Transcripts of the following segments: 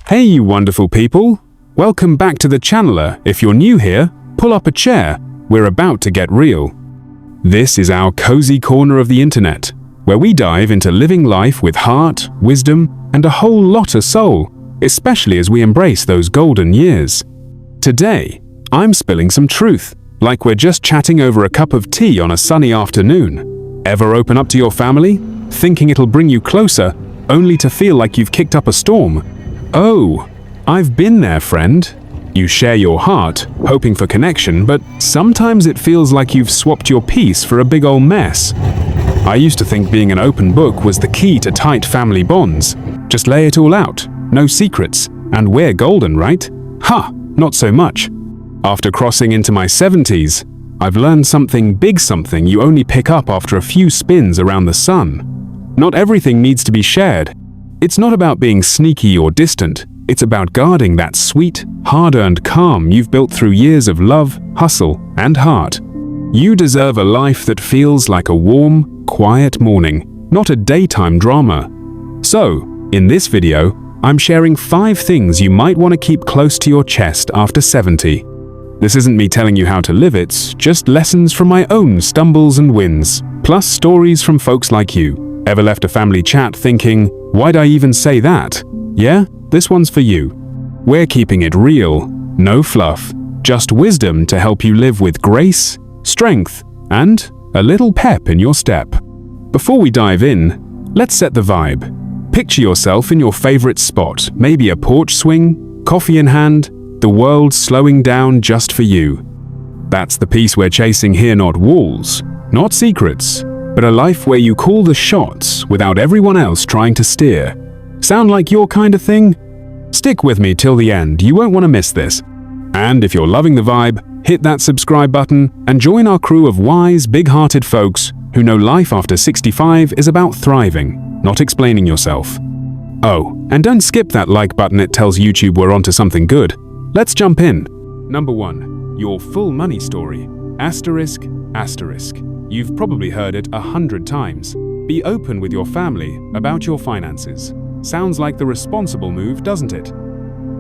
Hey you wonderful people! Welcome back to the channel. If you're new here, pull up a chair. We're about to get real. This is our cozy corner of the internet, where we dive into living life with heart, wisdom, and a whole lot of soul, especially as we embrace those golden years. Today, I'm spilling some truth, like we're just chatting over a cup of tea on a sunny afternoon. Ever open up to your family, thinking it'll bring you closer, only to feel like you've kicked up a storm? Oh, I've been there, friend. You share your heart, hoping for connection, but sometimes it feels like you've swapped your peace for a big old mess. I used to think being an open book was the key to tight family bonds. Just lay it all out, no secrets, and we're golden, right? Ha, not so much. After crossing into my 70s, I've learned something you only pick up after a few spins around the sun. Not everything needs to be shared. It's not about being sneaky or distant. It's about guarding that sweet, hard-earned calm you've built through years of love, hustle, and heart. You deserve a life that feels like a warm, quiet morning, not a daytime drama. So, in this video, I'm sharing 5 things you might want to keep close to your chest after 70. This isn't me telling you how to live, it's just lessons from my own stumbles and wins, plus stories from folks like you. Ever left a family chat thinking, why'd I even say that? Yeah, this one's for you. We're keeping it real, no fluff, just wisdom to help you live with grace, strength, and a little pep in your step. Before we dive in, let's set the vibe. Picture yourself in your favorite spot, maybe a porch swing, coffee in hand, the world slowing down just for you. That's the peace we're chasing here, not walls, not secrets, but a life where you call the shots without everyone else trying to steer. Sound like your kind of thing? Stick with me till the end, you won't want to miss this. And if you're loving the vibe, hit that subscribe button and join our crew of wise, big-hearted folks who know life after 65 is about thriving, not explaining yourself. Oh, and don't skip that like button, it tells YouTube we're onto something good. Let's jump in. Number 1. Your full money story. Asterisk, asterisk. You've probably heard it 100 times. Be open with your family about your finances. Sounds like the responsible move, doesn't it?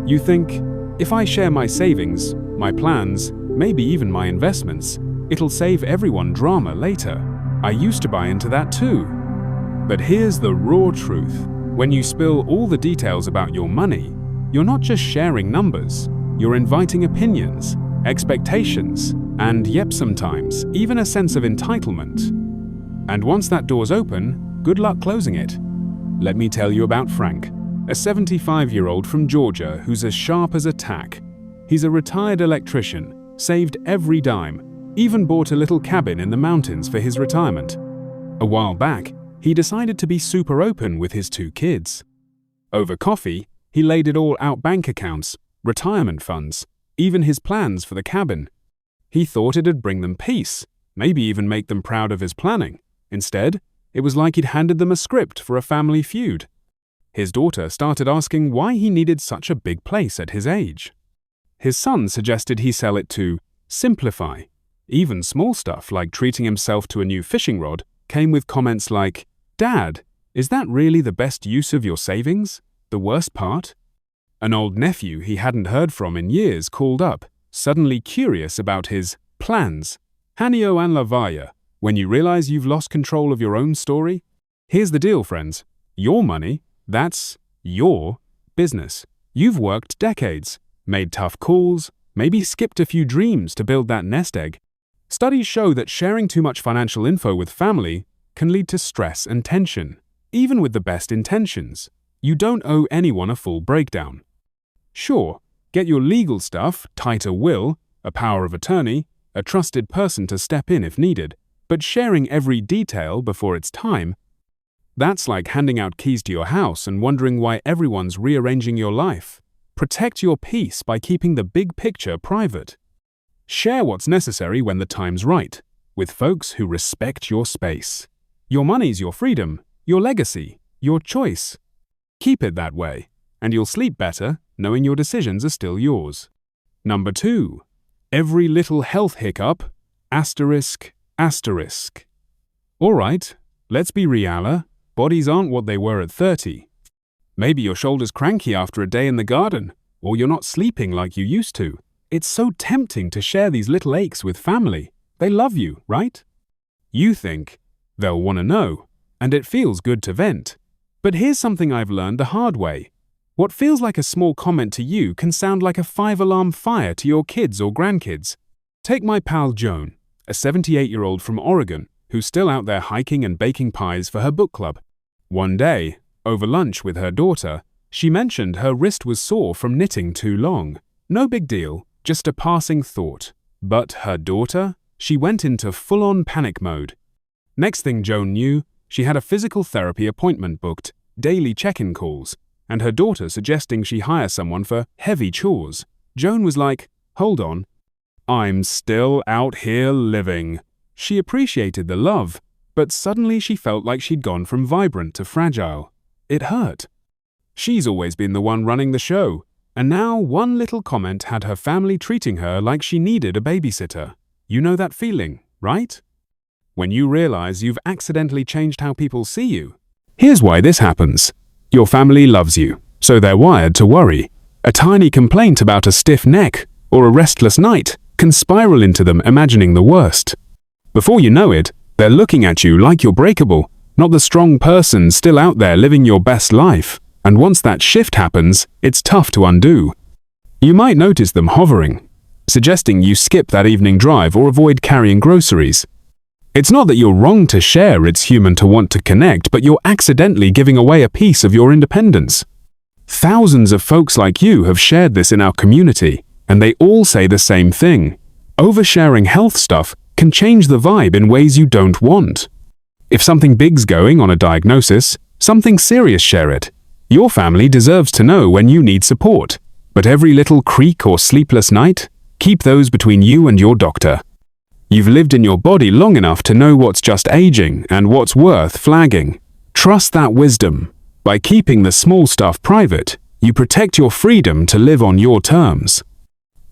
You think, if I share my savings, my plans, maybe even my investments, it'll save everyone drama later. I used to buy into that too. But here's the raw truth. When you spill all the details about your money, you're not just sharing numbers, you're inviting opinions, expectations, and yep, sometimes even a sense of entitlement. And once that door's open, good luck closing it. Let me tell you about Frank, a 75-year-old from Georgia who's as sharp as a tack. He's a retired electrician, saved every dime, even bought a little cabin in the mountains for his retirement. A while back, he decided to be super open with his 2 kids. Over coffee, he laid it all out: bank accounts, retirement funds, even his plans for the cabin. He thought it'd bring them peace, maybe even make them proud of his planning. Instead, it was like he'd handed them a script for a family feud. His daughter started asking why he needed such a big place at his age. His son suggested he sell it to simplify. Even small stuff like treating himself to a new fishing rod came with comments like, "Dad, is that really the best use of your savings? The worst part?" An old nephew he hadn't heard from in years called up, suddenly curious about his plans. Hanio and Lavaya, when you realize you've lost control of your own story? Here's the deal, friends. Your money, that's your business. You've worked decades, made tough calls, maybe skipped a few dreams to build that nest egg. Studies show that sharing too much financial info with family can lead to stress and tension. Even with the best intentions, you don't owe anyone a full breakdown. Sure, get your legal stuff, tighter will, a power of attorney, a trusted person to step in if needed, but sharing every detail before it's time, that's like handing out keys to your house and wondering why everyone's rearranging your life. Protect your peace by keeping the big picture private. Share what's necessary when the time's right, with folks who respect your space. Your money's your freedom, your legacy, your choice. Keep it that way, and you'll sleep better knowing your decisions are still yours. Number 2. Every little health hiccup, asterisk, asterisk. Alright, let's be real, bodies aren't what they were at 30. Maybe your shoulder's cranky after a day in the garden, or you're not sleeping like you used to. It's so tempting to share these little aches with family. They love you, right? You think they'll want to know, and it feels good to vent. But here's something I've learned the hard way. What feels like a small comment to you can sound like a 5-alarm fire to your kids or grandkids. Take my pal Joan, a 78-year-old from Oregon, who's still out there hiking and baking pies for her book club. One day, over lunch with her daughter, she mentioned her wrist was sore from knitting too long. No big deal, just a passing thought. But her daughter? She went into full-on panic mode. Next thing Joan knew, she had a physical therapy appointment booked, daily check-in calls, and her daughter suggesting she hire someone for heavy chores. Joan was like, "Hold on. I'm still out here living." She appreciated the love, but suddenly she felt like she'd gone from vibrant to fragile. It hurt. She's always been the one running the show, and now one little comment had her family treating her like she needed a babysitter. You know that feeling, right? When you realize you've accidentally changed how people see you. Here's why this happens. Your family loves you, so they're wired to worry. A tiny complaint about a stiff neck or a restless night can spiral into them imagining the worst. Before you know it, they're looking at you like you're breakable, not the strong person still out there living your best life. And once that shift happens, it's tough to undo. You might notice them hovering, suggesting you skip that evening drive or avoid carrying groceries. It's not that you're wrong to share, it's human to want to connect, but you're accidentally giving away a piece of your independence. Thousands of folks like you have shared this in our community, and they all say the same thing. Oversharing health stuff can change the vibe in ways you don't want. If something big's going on, a diagnosis, something serious, share it. Your family deserves to know when you need support. But every little creak or sleepless night, keep those between you and your doctor. You've lived in your body long enough to know what's just aging and what's worth flagging. Trust that wisdom. By keeping the small stuff private, you protect your freedom to live on your terms.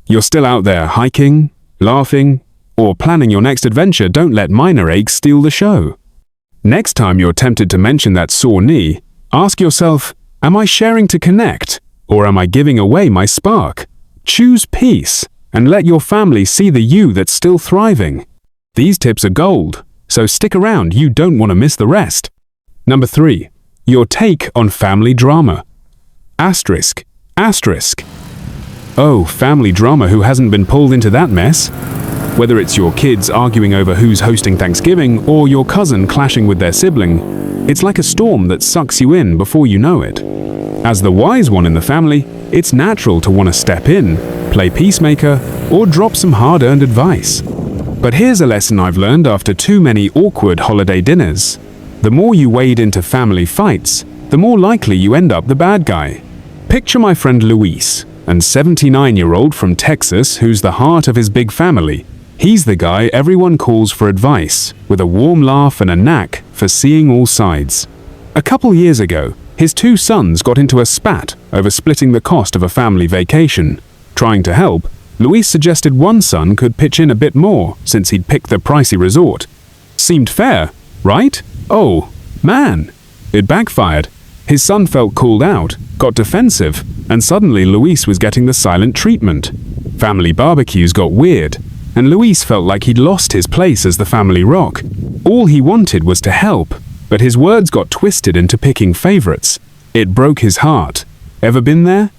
You're still out there hiking, laughing, or planning your next adventure. Don't let minor aches steal the show. Next time you're tempted to mention that sore knee, ask yourself, am I sharing to connect, or am I giving away my spark? Choose peace, and let your family see the you that's still thriving. These tips are gold, so stick around, you don't want to miss the rest. Number 3. Your take on family drama. Asterisk. Oh, family drama, who hasn't been pulled into that mess? Whether it's your kids arguing over who's hosting Thanksgiving or your cousin clashing with their sibling, it's like a storm that sucks you in before you know it. As the wise one in the family, it's natural to want to step in, play peacemaker, or drop some hard-earned advice. But here's a lesson I've learned after too many awkward holiday dinners. The more you wade into family fights, the more likely you end up the bad guy. Picture my friend Luis, an 79-year-old from Texas who's the heart of his big family. He's the guy everyone calls for advice, with a warm laugh and a knack for seeing all sides. A couple years ago, his 2 sons got into a spat over splitting the cost of a family vacation. Trying to help, Luis suggested one son could pitch in a bit more since he'd picked the pricey resort. Seemed fair, right? Oh, man. It backfired. His son felt called out, got defensive, and suddenly Luis was getting the silent treatment. Family barbecues got weird, and Luis felt like he'd lost his place as the family rock. All he wanted was to help, but his words got twisted into picking favorites. It broke his heart. Ever been there?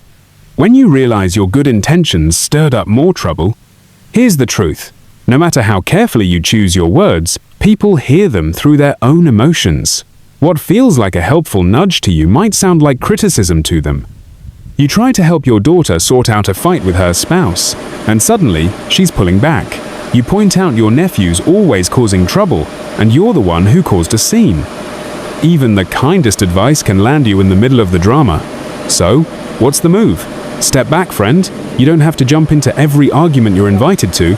When you realize your good intentions stirred up more trouble, here's the truth. No matter how carefully you choose your words, people hear them through their own emotions. What feels like a helpful nudge to you might sound like criticism to them. You try to help your daughter sort out a fight with her spouse, and suddenly she's pulling back. You point out your nephew's always causing trouble, and you're the one who caused a scene. Even the kindest advice can land you in the middle of the drama. So, what's the move? Step back, friend. You don't have to jump into every argument you're invited to.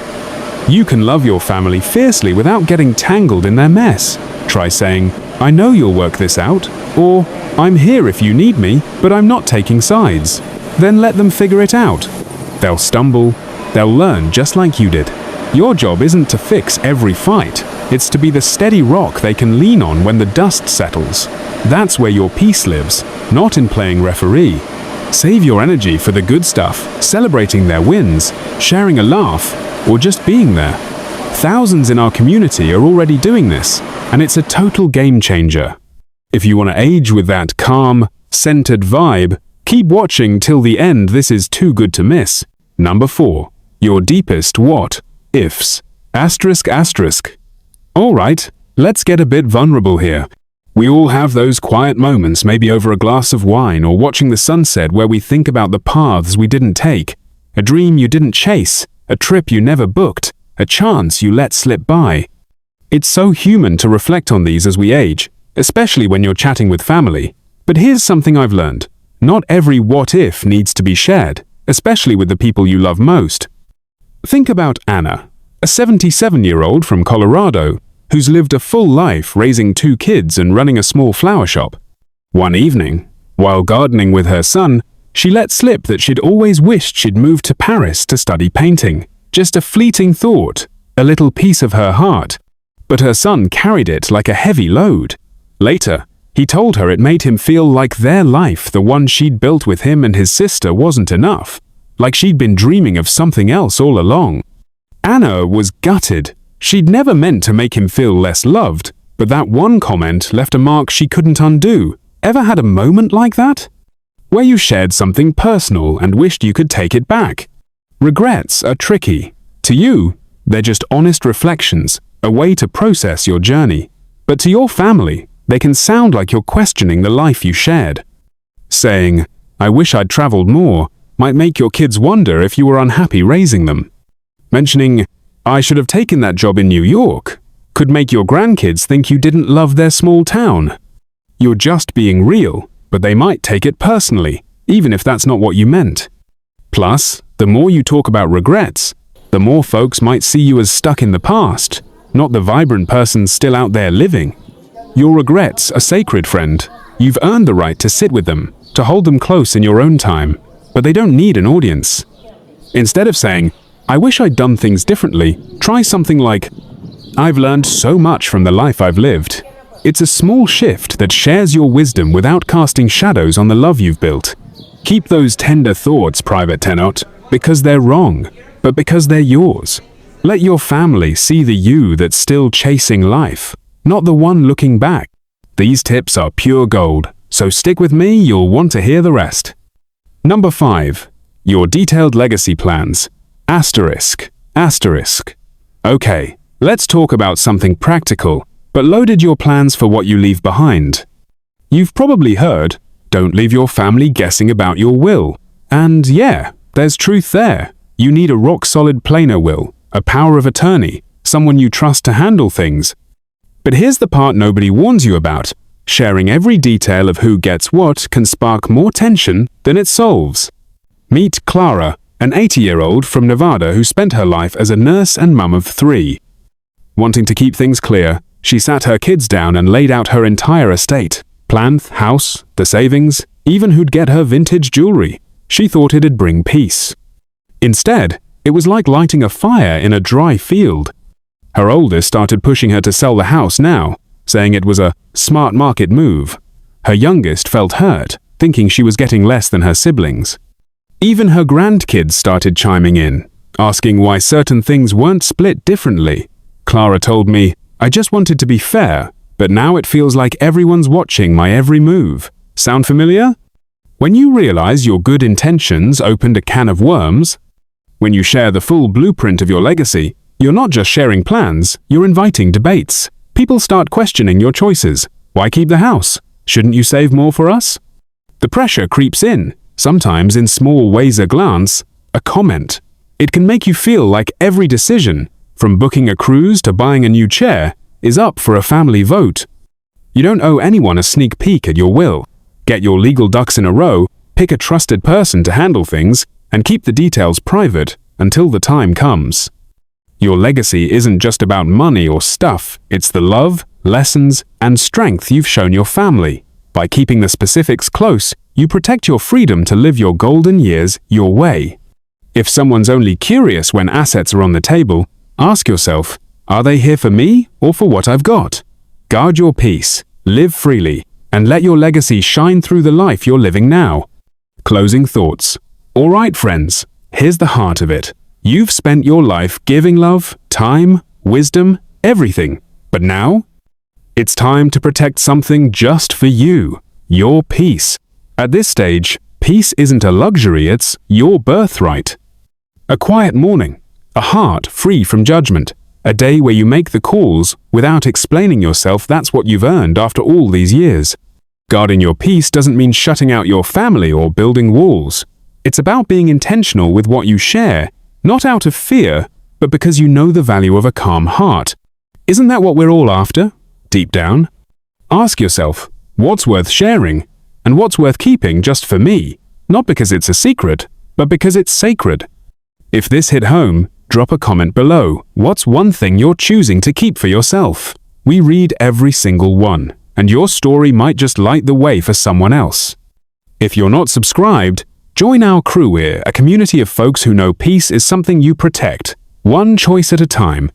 You can love your family fiercely without getting tangled in their mess. Try saying, I know you'll work this out, or I'm here if you need me, but I'm not taking sides. Then let them figure it out. They'll stumble, they'll learn just like you did. Your job isn't to fix every fight. It's to be the steady rock they can lean on when the dust settles. That's where your peace lives, not in playing referee. Save your energy for the good stuff, celebrating their wins, sharing a laugh, or just being there. Thousands in our community are already doing this, and it's a total game changer. If you want to age with that calm, centered vibe, keep watching till the end. This is too good to miss. Number 4. Your deepest what-ifs. ***. Alright, let's get a bit vulnerable here. We all have those quiet moments, maybe over a glass of wine or watching the sunset, where we think about the paths we didn't take, a dream you didn't chase, a trip you never booked, a chance you let slip by. It's so human to reflect on these as we age, especially when you're chatting with family. But here's something I've learned. Not every what-if needs to be shared, especially with the people you love most. Think about Anna, a 77-year-old from Colorado, who's lived a full life raising 2 kids and running a small flower shop. One evening, while gardening with her son, she let slip that she'd always wished she'd moved to Paris to study painting. Just a fleeting thought, a little piece of her heart. But her son carried it like a heavy load. Later, he told her it made him feel like their life, the one she'd built with him and his sister, wasn't enough. Like she'd been dreaming of something else all along. Anna was gutted. She'd never meant to make him feel less loved, but that one comment left a mark she couldn't undo. Ever had a moment like that? Where you shared something personal and wished you could take it back? Regrets are tricky. To you, they're just honest reflections, a way to process your journey. But to your family, they can sound like you're questioning the life you shared. Saying, "I wish I'd traveled more," might make your kids wonder if you were unhappy raising them. Mentioning, "I should have taken that job in New York," could make your grandkids think you didn't love their small town. You're just being real, but they might take it personally, even if that's not what you meant. Plus, the more you talk about regrets, the more folks might see you as stuck in the past, not the vibrant person still out there living. Your regrets are sacred, friend. You've earned the right to sit with them, to hold them close in your own time, but they don't need an audience. Instead of saying, "I wish I'd done things differently," try something like, "I've learned so much from the life I've lived." It's a small shift that shares your wisdom without casting shadows on the love you've built. Keep those tender thoughts private, not because they're wrong, but because they're yours. Let your family see the you that's still chasing life, not the one looking back. These tips are pure gold, so stick with me, you'll want to hear the rest. Number 5. Your detailed legacy plans. ***. Okay, let's talk about something practical, but loaded your plans for what you leave behind. You've probably heard, don't leave your family guessing about your will. And yeah, there's truth there. You need a rock-solid planar will, a power of attorney, someone you trust to handle things. But here's the part nobody warns you about. Sharing every detail of who gets what can spark more tension than it solves. Meet Clara, an 80-year-old from Nevada who spent her life as a nurse and mum of 3. Wanting to keep things clear, she sat her kids down and laid out her entire estate. Planned the house, the savings, even who'd get her vintage jewelry. She thought it'd bring peace. Instead, it was like lighting a fire in a dry field. Her oldest started pushing her to sell the house now, saying it was a smart market move. Her youngest felt hurt, thinking she was getting less than her siblings. Even her grandkids started chiming in, asking why certain things weren't split differently. Clara told me, "I just wanted to be fair, but now it feels like everyone's watching my every move." Sound familiar? When you realize your good intentions opened a can of worms, when you share the full blueprint of your legacy, you're not just sharing plans, you're inviting debates. People start questioning your choices. Why keep the house? Shouldn't you save more for us? The pressure creeps in, sometimes in small ways. A glance, a comment. It can make you feel like every decision, from booking a cruise to buying a new chair, is up for a family vote. You don't owe anyone a sneak peek at your will. Get your legal ducks in a row, pick a trusted person to handle things, and keep the details private until the time comes. Your legacy isn't just about money or stuff, it's the love, lessons, and strength you've shown your family. By keeping the specifics close, you protect your freedom to live your golden years your way. If someone's only curious when assets are on the table, ask yourself, Are they here for me or for what I've got? Guard your peace, live freely, and let your legacy shine through the life you're living now. Closing thoughts. All right, friends, here's the heart of it. You've spent your life giving love, time, wisdom, everything. But now, it's time to protect something just for you, your peace. At this stage, peace isn't a luxury, it's your birthright. A quiet morning, a heart free from judgment, a day where you make the calls without explaining yourself. That's what you've earned after all these years. Guarding your peace doesn't mean shutting out your family or building walls. It's about being intentional with what you share, not out of fear, but because you know the value of a calm heart. Isn't that what we're all after, deep down? Ask yourself, what's worth sharing, and what's worth keeping just for me, not because it's a secret, but because it's sacred. If this hit home, drop a comment below. What's one thing you're choosing to keep for yourself? We read every single one, and your story might just light the way for someone else. If you're not subscribed, join our crew here, a community of folks who know peace is something you protect, one choice at a time.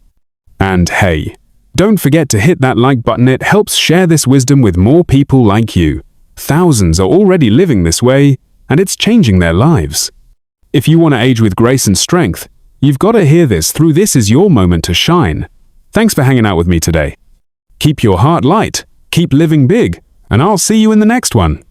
And hey, don't forget to hit that like button. It helps share this wisdom with more people like you. Thousands are already living this way, and it's changing their lives. If you want to age with grace and strength, you've got to hear this. Through this is your moment to shine. Thanks for hanging out with me today. Keep your heart light, keep living big, and I'll see you in the next one.